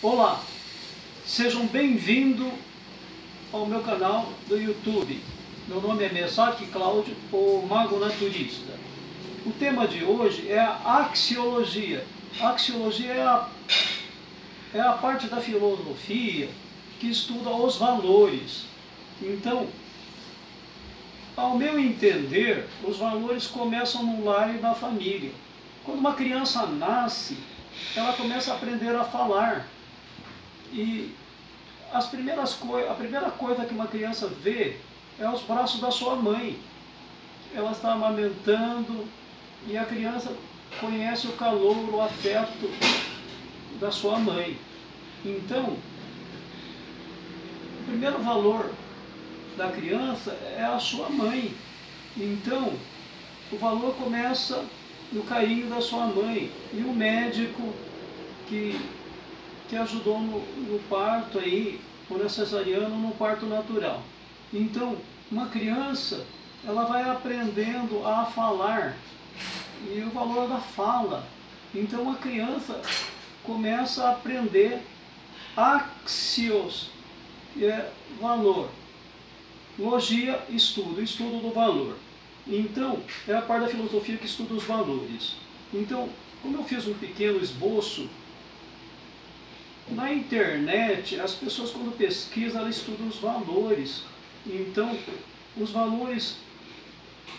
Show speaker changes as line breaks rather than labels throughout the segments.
Olá, sejam bem-vindos ao meu canal do YouTube. Meu nome é Messaque Cláudio, o Mago Naturista. O tema de hoje é a axiologia. A axiologia é a parte da filosofia que estuda os valores. Então, ao meu entender, os valores começam no lar e na família. Quando uma criança nasce, ela começa a aprender a falar. E a primeira coisa que uma criança vê é os braços da sua mãe. Ela está amamentando e a criança conhece o calor, o afeto da sua mãe. Então, o primeiro valor da criança é a sua mãe. Então, o valor começa no carinho da sua mãe. E o médico que ajudou no parto aí, ou na cesariana, ou no parto natural. Então, uma criança, ela vai aprendendo a falar, e o valor da fala. Então, a criança começa a aprender axios, que é valor. Logia, estudo do valor. Então, é a parte da filosofia que estuda os valores. Então, como eu fiz um pequeno esboço, na internet, as pessoas quando pesquisam, elas estudam os valores. Então, os valores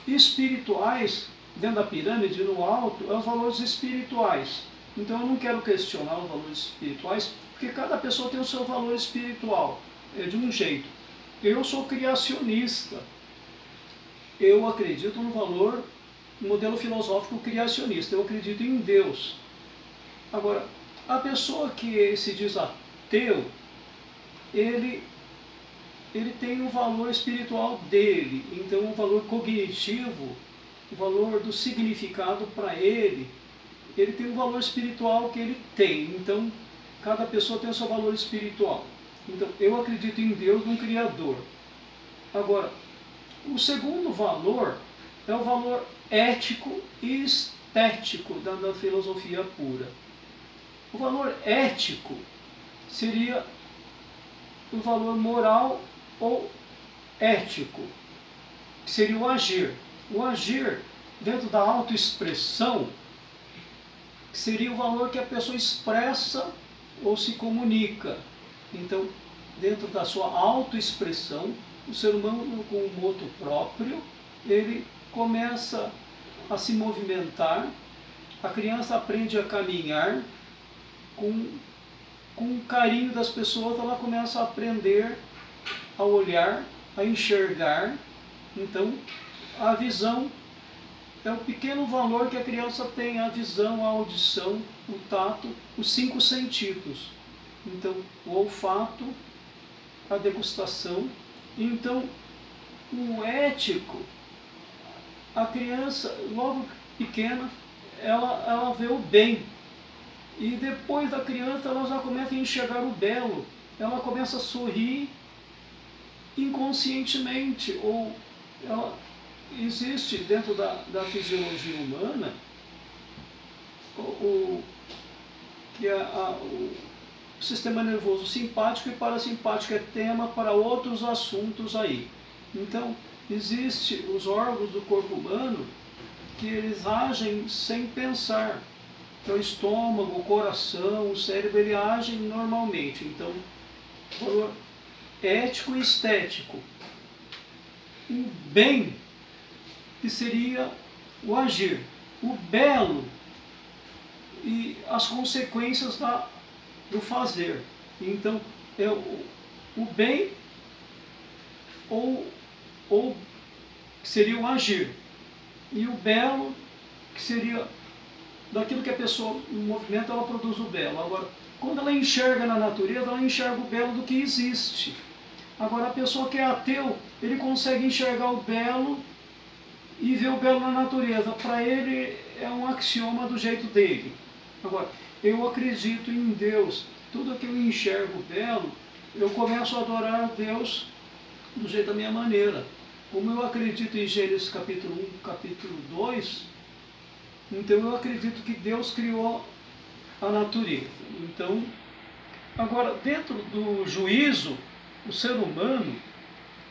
espirituais, dentro da pirâmide, no alto, é os valores espirituais. Então, eu não quero questionar os valores espirituais, porque cada pessoa tem o seu valor espiritual, é de um jeito. Eu sou criacionista. Eu acredito no valor, no modelo filosófico criacionista. Eu acredito em Deus. Agora, a pessoa que se diz ateu, ele tem o valor espiritual dele. Então, o valor cognitivo, o valor do significado para ele tem um valor espiritual que ele tem. Então, cada pessoa tem o seu valor espiritual. Então, eu acredito em Deus, no Criador. Agora, o segundo valor é o valor ético e estético da filosofia pura. O valor ético seria o valor moral ou ético, que seria o agir. O agir, dentro da autoexpressão, seria o valor que a pessoa expressa ou se comunica. Então, dentro da sua autoexpressão, o ser humano com um moto próprio, ele começa a se movimentar, a criança aprende a caminhar, com o carinho das pessoas, ela começa a aprender a olhar, a enxergar. Então, a visão é o pequeno valor que a criança tem, a visão, a audição, o tato, os 5 sentidos. Então, o olfato, a degustação. Então, o ético, a criança, logo pequena, ela vê o bem. E depois da criança, ela já começa a enxergar o belo. Ela começa a sorrir inconscientemente. Ou existe dentro da fisiologia humana que é o sistema nervoso simpático e parasimpático, é tema para outros assuntos aí. Então, existem os órgãos do corpo humano que eles agem sem pensar. Então, o estômago, o coração, o cérebro, ele agem normalmente. Então, valor ético e estético. O bem, que seria o agir. O belo e as consequências do fazer. Então, é o bem ou que seria o agir. E o belo, que seria daquilo que a pessoa, no movimento, ela produz o belo. Agora, quando ela enxerga na natureza, ela enxerga o belo do que existe. Agora, a pessoa que é ateu, ele consegue enxergar o belo e ver o belo na natureza. Para ele, é um axioma do jeito dele. Agora, eu acredito em Deus. Tudo que eu enxergo belo, eu começo a adorar a Deus do jeito da minha maneira. Como eu acredito em Gênesis capítulo 1, capítulo 2, então eu acredito que Deus criou a natureza. Então, Agora, dentro do juízo, o ser humano,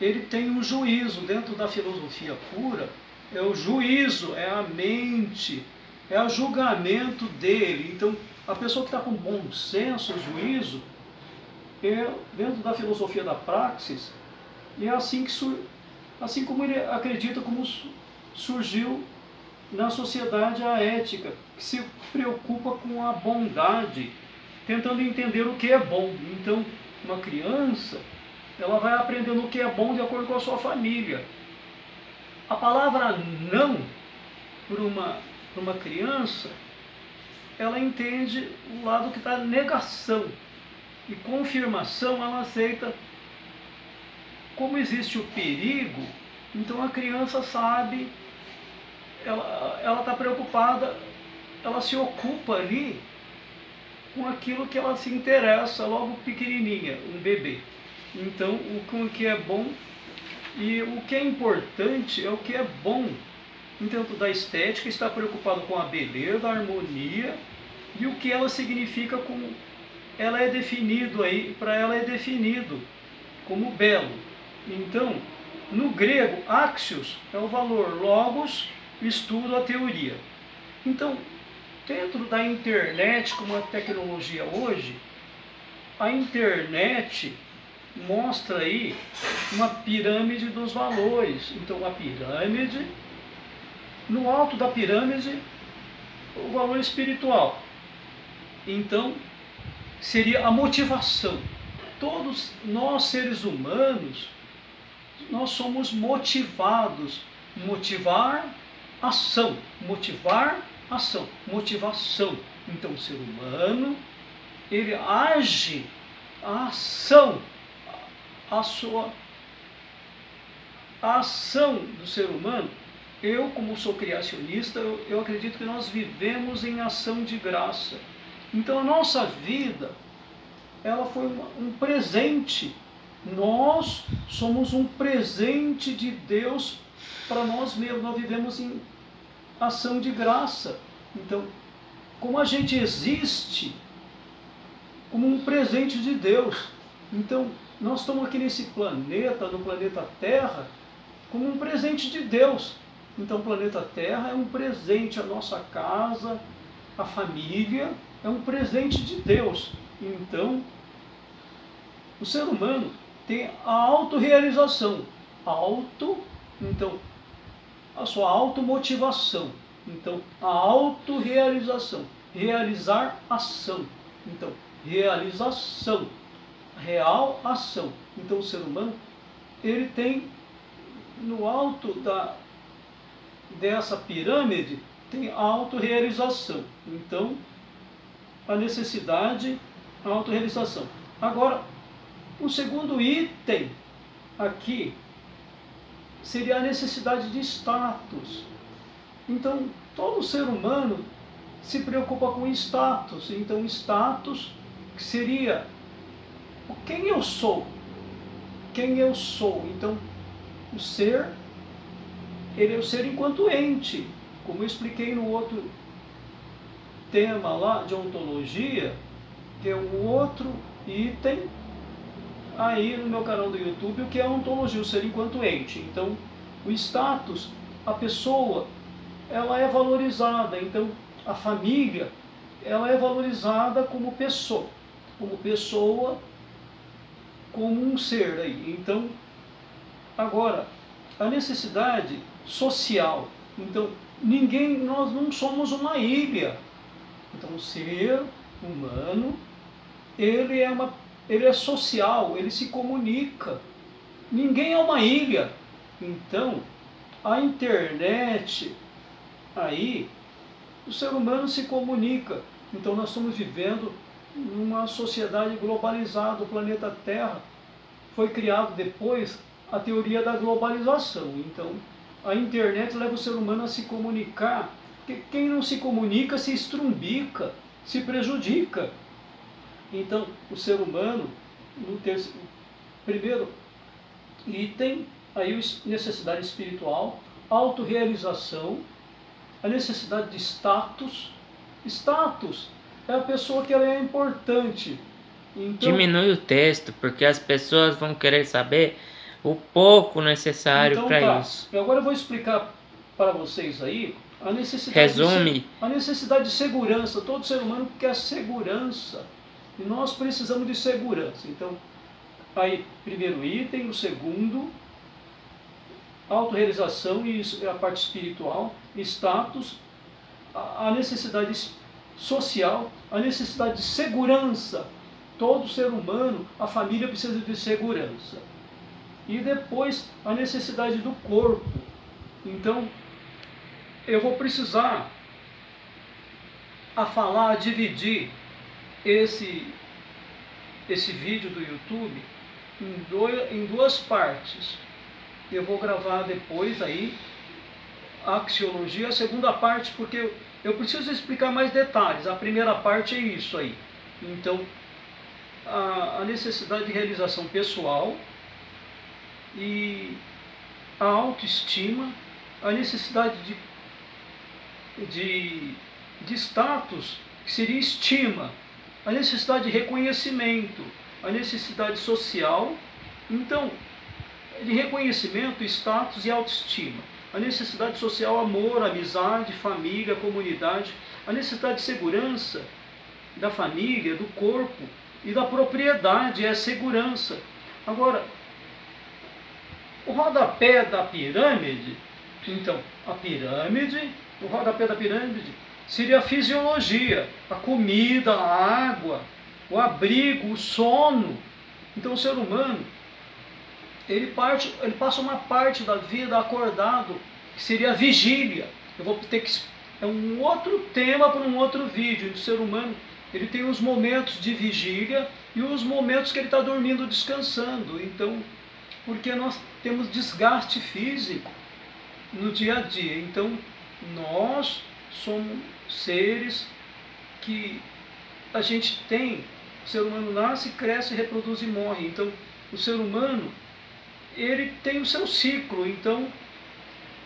ele tem um juízo. Dentro da filosofia pura, é o juízo, é a mente, é o julgamento dele. Então, a pessoa que está com bom senso, juízo, dentro da filosofia da praxis, é assim assim como ele acredita, como surgiu na sociedade a ética, que se preocupa com a bondade, tentando entender o que é bom. Então, uma criança, ela vai aprendendo o que é bom de acordo com a sua família. A palavra não, para uma criança, ela entende o lado que está negação. E confirmação, ela aceita. Como existe o perigo, então a criança sabe, ela está preocupada, ela se ocupa ali com aquilo que ela se interessa logo pequenininha, um bebê. Então, com o que é bom e o que é importante é o que é bom. Dentro da estética, está preocupado com a beleza, a harmonia e o que ela significa, como ela é definido aí, para ela é definido como belo. Então, no grego, axios é o valor, logos, estudo, a teoria. Então, dentro da internet, como a tecnologia hoje, a internet mostra aí uma pirâmide dos valores. Então, a pirâmide, no alto da pirâmide, o valor espiritual. Então, seria a motivação. Todos nós, seres humanos, nós somos motivados. Motivar, ação. Motivar, ação. Motivação. Então, o ser humano, ele age, a ação, a ação do ser humano. Eu, como sou criacionista, eu acredito que nós vivemos em ação de graça. Então, a nossa vida, ela foi um presente. Nós somos um presente de Deus para nós mesmos. Nós vivemos em ação de graça. Então, como a gente existe como um presente de Deus. Então, nós estamos aqui nesse planeta, no planeta Terra, como um presente de Deus. Então, o planeta Terra é um presente, a nossa casa, a família, é um presente de Deus. Então, o ser humano tem a autorrealização. Então, a sua automotivação. Então, a autorrealização. Realizar ação. Então, realização. Real ação. Então, o ser humano, ele tem no alto dessa pirâmide, tem a autorrealização. Então, a necessidade, a autorrealização. Agora, o segundo item aqui seria a necessidade de status. Então, todo ser humano se preocupa com status. Então, status que seria quem eu sou. Quem eu sou. Então, o ser, ele é o ser enquanto ente. Como eu expliquei no outro tema lá de ontologia, que é um outro item aí no meu canal do YouTube, o que é a ontologia, o ser enquanto ente. Então, o status, a pessoa, ela é valorizada. Então, a família, ela é valorizada como pessoa, como um ser aí. Então, agora, a necessidade social. Então, nós não somos uma ilha. Então, o ser humano, ele é social, ele se comunica. Ninguém é uma ilha. Então, a internet, aí, o ser humano se comunica. Então, nós estamos vivendo numa sociedade globalizada. O planeta Terra foi criado depois a teoria da globalização. Então, a internet leva o ser humano a se comunicar. Porque quem não se comunica se estrumbica, se prejudica. Então, o ser humano, no primeiro item, aí necessidade espiritual, autorrealização, a necessidade de status. Status é a pessoa que ela é importante. Então,
diminui o texto, porque as pessoas vão querer saber o pouco necessário
então
para
tá.
isso.
E agora eu vou explicar para vocês aí a necessidade
Resume.
a necessidade de segurança. Todo ser humano quer segurança. E nós precisamos de segurança. Então, aí, primeiro item, o segundo, autorrealização e a parte espiritual, status, a necessidade social, a necessidade de segurança. Todo ser humano, a família precisa de segurança. E depois a necessidade do corpo. Então, eu vou precisar a dividir esse vídeo do YouTube em duas partes. Eu vou gravar depois aí a axiologia, a segunda parte, porque eu preciso explicar mais detalhes. A primeira parte é isso aí. Então, a necessidade de realização pessoal e a autoestima, a necessidade de status, que seria estima, a necessidade de reconhecimento, a necessidade social, então, de reconhecimento, status e autoestima. A necessidade social, amor, amizade, família, comunidade, a necessidade de segurança da família, do corpo e da propriedade, é a segurança. Agora, o rodapé da pirâmide, então, a pirâmide, o rodapé da pirâmide seria a fisiologia, a comida, a água, o abrigo, o sono. Então, o ser humano, ele passa uma parte da vida acordado, que seria a vigília. Eu vou ter que... É um outro tema para um outro vídeo. O ser humano, ele tem os momentos de vigília e os momentos que ele está dormindo, descansando. Então, porque nós temos desgaste físico no dia a dia. Então, nós somos seres que a gente tem... O ser humano nasce, cresce, reproduz e morre. Então, o ser humano, ele tem o seu ciclo. Então,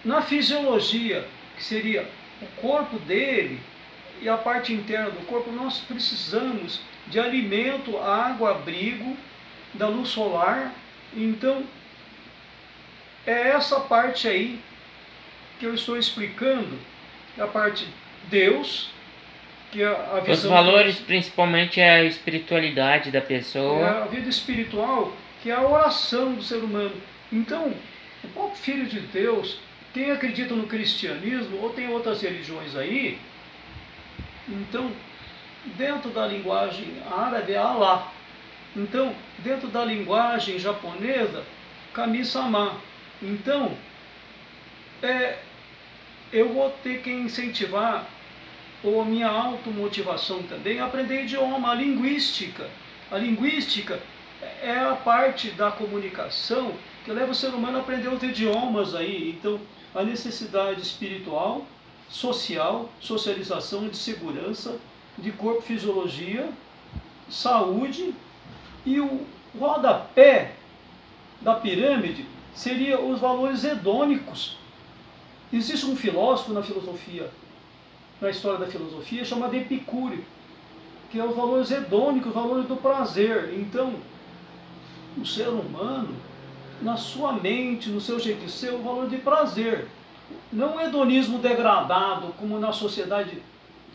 na fisiologia, que seria o corpo dele e a parte interna do corpo, nós precisamos de alimento, água, abrigo, da luz solar. Então, é essa parte aí que eu estou explicando, a parte Deus, que é a visão...
Os valores, principalmente, é a espiritualidade da pessoa.
É a vida espiritual, que é a oração do ser humano. Então, o próprio Filho de Deus, quem acredita no cristianismo, ou tem outras religiões aí, então, dentro da linguagem árabe é Allah. Então, dentro da linguagem japonesa, Kami-sama. Então, eu vou ter que incentivar, ou a minha automotivação também, a aprender idioma, a linguística. A linguística é a parte da comunicação que leva o ser humano a aprender os idiomas aí. Então, a necessidade espiritual, social, socialização, de segurança, de corpo, fisiologia, saúde, e o rodapé da pirâmide seria os valores hedônicos. Existe um filósofo na filosofia, na história da filosofia, chamado Epicúrio, que é os valores hedônicos, os valores do prazer. Então, o ser humano, na sua mente, no seu jeito de ser, o valor de prazer. Não o hedonismo degradado, como na sociedade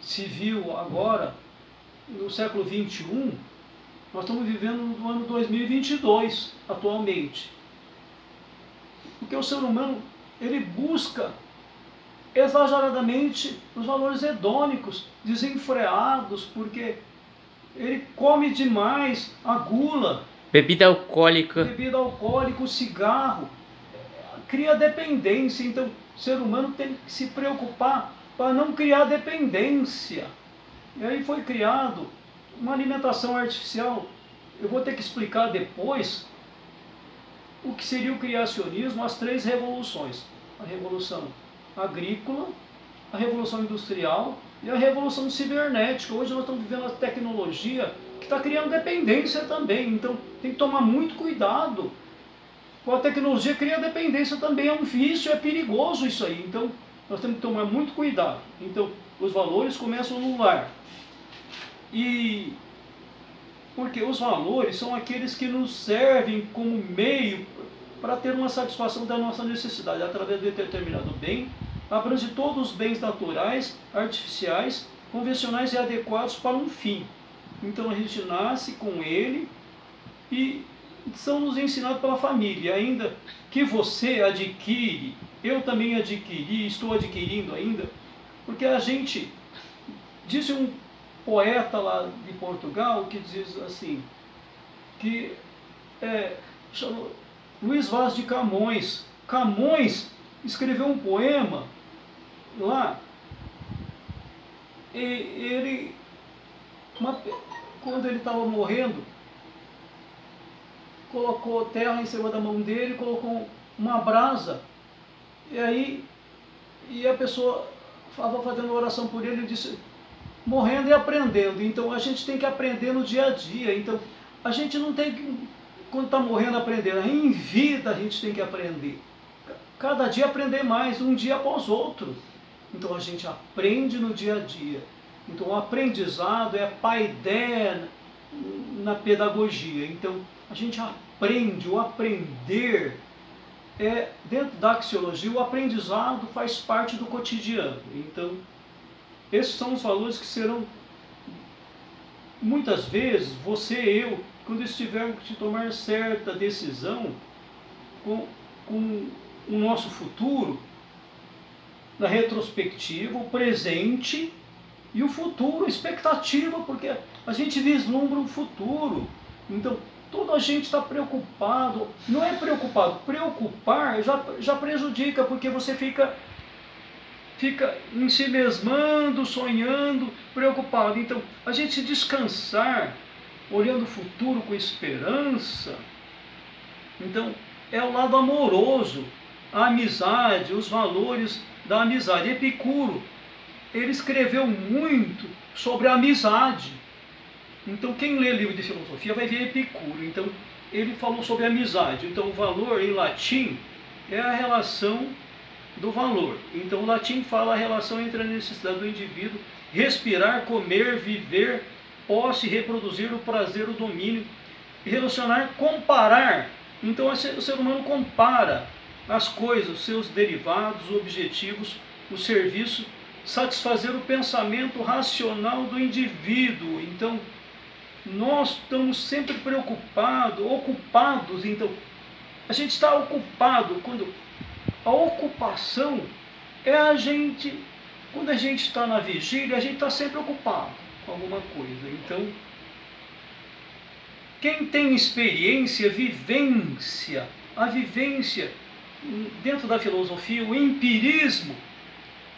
civil agora, no século XXI. Nós estamos vivendo no ano 2022, atualmente. Porque o ser humano, ele busca exageradamente os valores hedônicos, desenfreados, porque ele come demais a gula,
bebida alcoólica,
o cigarro, cria dependência. Então, o ser humano tem que se preocupar para não criar dependência. E aí foi criado uma alimentação artificial. Eu vou ter que explicar depois o que seria o criacionismo, as três revoluções. A revolução agrícola, a revolução industrial e a revolução cibernética. Hoje nós estamos vivendo a tecnologia que está criando dependência também. Então tem que tomar muito cuidado. Com a tecnologia cria dependência também, é um vício, é perigoso isso aí. Então nós temos que tomar muito cuidado. Então os valores começam no lar. E Porque os valores são aqueles que nos servem como meio para ter uma satisfação da nossa necessidade, através de determinado bem, abrange todos os bens naturais, artificiais, convencionais e adequados para um fim. Então a gente nasce com ele e são nos ensinados pela família, ainda que você adquire, eu também adquiri, estou adquirindo ainda, porque a gente, disse um poeta lá de Portugal, que diz assim, que chama Luís Vaz de Camões. Camões escreveu um poema lá, e ele, quando ele estava morrendo, colocou terra em cima da mão dele, colocou uma brasa, e a pessoa estava fazendo oração por ele e disse, morrendo e aprendendo. Então a gente tem que aprender no dia a dia. Então a gente não tem que, quando está morrendo, aprender. Em vida a gente tem que aprender. Cada dia aprender mais, um dia após outro. Então a gente aprende no dia a dia. Então o aprendizado é paideia na pedagogia. Então a gente aprende, o aprender dentro da axiologia, o aprendizado faz parte do cotidiano. Então esses são os valores que serão, muitas vezes, você e eu, quando estivermos que tomar certa decisão com o nosso futuro, na retrospectiva, o presente e o futuro, expectativa, porque a gente vislumbra o futuro. Então, toda a gente está preocupado, não é preocupado, preocupar já prejudica, porque você fica em si mesmando, sonhando, preocupado. Então, a gente descansar, olhando o futuro com esperança, então, é o lado amoroso, a amizade, os valores da amizade. Epicuro, ele escreveu muito sobre a amizade. Então, quem lê livro de filosofia vai ver Epicuro. Então, ele falou sobre a amizade. Então, o valor em latim é a relação do valor. Então, o latim fala a relação entre a necessidade do indivíduo respirar, comer, viver, posse, reproduzir, o prazer, o domínio, relacionar, comparar. Então, o ser humano compara as coisas, os seus derivados, os objetivos, o serviço, satisfazer o pensamento racional do indivíduo. Então, nós estamos sempre preocupados, ocupados. Então, a gente está ocupado. Quando a ocupação é a gente, quando a gente está na vigília, a gente está sempre ocupado com alguma coisa. Então, quem tem experiência, vivência, a vivência dentro da filosofia, o empirismo,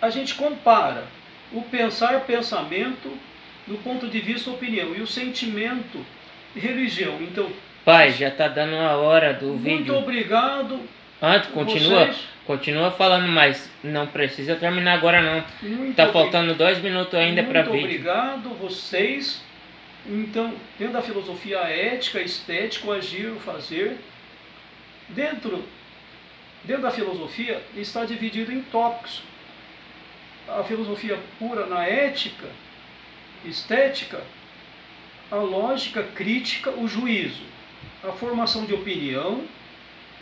a gente compara o pensar, pensamento, do ponto de vista opinião, e o sentimento, religião. Então,
pai, já está dando a hora do vídeo.
Muito obrigado.
Antes, continua falando, mas não precisa terminar agora não. Está faltando 2 minutos ainda para vídeo.
Muito obrigado vocês. Então, dentro da filosofia, a ética, a estética, o agir, o fazer. Dentro da filosofia está dividido em tópicos. A filosofia pura na ética, estética, a lógica, crítica, o juízo, a formação de opinião.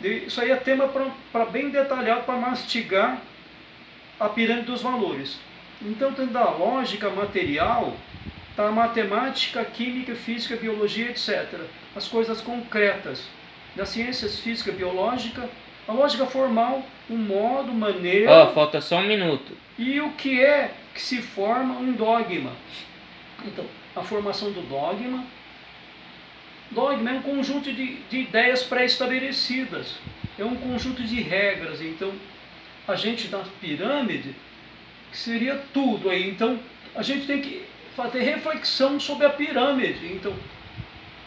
Isso aí é tema para bem detalhado, para mastigar a pirâmide dos valores. Então, dentro da lógica material, está a matemática, química, física, biologia, etc. As coisas concretas. Das ciências física, biológica, a lógica formal, o modo, maneira...
falta só 1 minuto.
E o que é que se forma um dogma. Então, a formação do dogma. Dogma é um conjunto de ideias pré-estabelecidas. É um conjunto de regras. Então, a gente na pirâmide, que seria tudo aí. Então, a gente tem que fazer reflexão sobre a pirâmide. Então,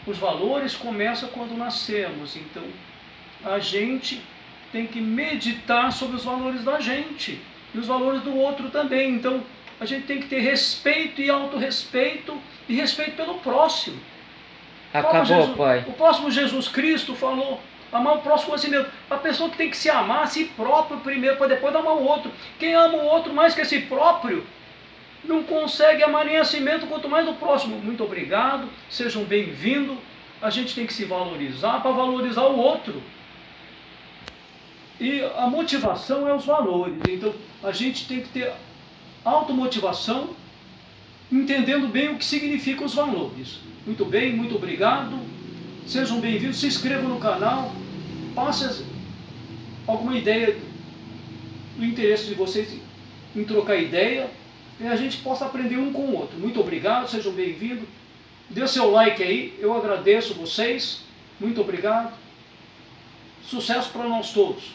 os valores começam quando nascemos. Então, a gente tem que meditar sobre os valores da gente e os valores do outro também. Então, a gente tem que ter respeito e autorrespeito e respeito pelo próximo.
Acabou, pai.
O próximo Jesus Cristo falou, amar o próximo assim mesmo. A pessoa que tem que se amar a si próprio primeiro, para depois amar o outro. Quem ama o outro mais que a si próprio, não consegue amaranhamento, quanto mais do próximo. Muito obrigado, sejam bem-vindos. A gente tem que se valorizar para valorizar o outro. E a motivação é os valores. Então, a gente tem que ter automotivação, entendendo bem o que significam os valores. Muito bem, muito obrigado. Sejam bem-vindos, se inscrevam no canal, passem alguma ideia do interesse de vocês em trocar ideia, e a gente possa aprender um com o outro. Muito obrigado, sejam bem-vindos. Dê seu like aí, eu agradeço vocês. Muito obrigado. Sucesso para nós todos.